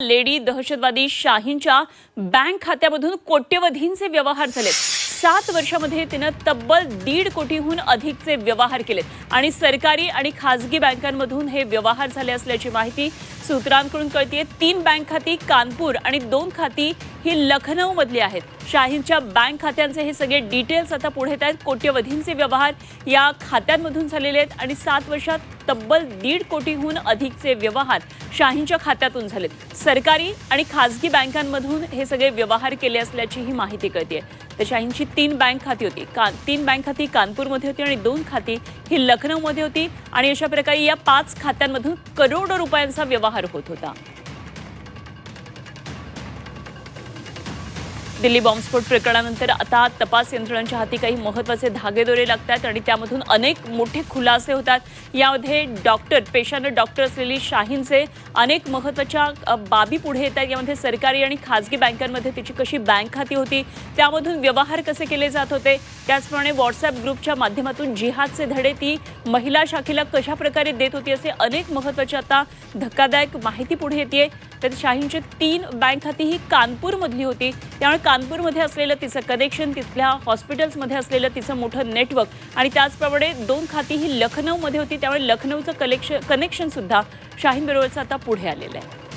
Lady दहशतवादी शाहीनच्या bank खात्यामधून कोट्यवधींचे व्यवहार झाले। 7 वर्षांमध्ये तिने तब्बल 1.5 कोटीहून अधिकचे व्यवहार केले आणि सरकारी आणि खासगी बँकांमधून हे व्यवहार झाले असल्याची माहिती सूत्रांकडून कळते। 3 बँक खाती कानपूर आणि 2 खाती ही लखनौ मधली आहेत। शाहीनच्या बँक खात्यांचे हे सगळे डिटेल्स आता पुढे येत आहेत। कोट्यवधींचे व्यवहार या खात्यांमधून झालेले आहेत आणि 7 वर्षात तब्बल 1.5 कोटीहून अधिकचे व्यवहार शाहीनच्या खात्यातून झालेत। सरकारी आणि खासगी बँकांमधून हे सगळे व्यवहार केले असल्याची ही माहिती कळते। तर शाहीनची 3 बँक खाती होती। 3 बँक खाती कानपूरमध्ये होती आणि 2 खाती ही लखनौमध्ये होती आणि अशा प्रकारे या 5 खात्यांमधून करोडो रुपयांचा व्यवहार होत होता। दिल्ली बॉम्बस्फोट प्रकरणानंतर आता तपास यंत्रणांच्या हाती काही महत्त्वाचे धागेदोरे लागतात आणि त्यामधून अनेक मोठे खुलासे होतात। यामध्ये पेशानं डॉक्टर असलेली शाहीनचे अनेक महत्त्वाच्या बाबी पुढे येतात। यामध्ये सरकारी आणि खासगी बँकांमध्ये तिची कशी बँक खाती होती, त्यामधून व्यवहार कसे केले जात होते, त्याचप्रमाणे व्हॉट्सअप ग्रुपच्या माध्यमातून जिहादचे धडे ती महिला शाखेला कशा प्रकारे देत होती, असे अनेक महत्त्वाचे आता धक्कादायक माहिती पुढे येते। तर शाहीनची 3 बँक खाती ही कानपूरमधली होती, त्यामुळे कानपूरमध्ये असलेलं तिचं कनेक्शन, तिथल्या हॉस्पिटल्समध्ये असलेलं तिचं मोठं नेटवर्क आणि त्याचप्रमाणे 2 खाती ही लखनौमध्ये होती, त्यामुळे लखनौचं कनेक्शन सुद्धा शाहीन बरोबरचं आता पुढे आलेलं आहे।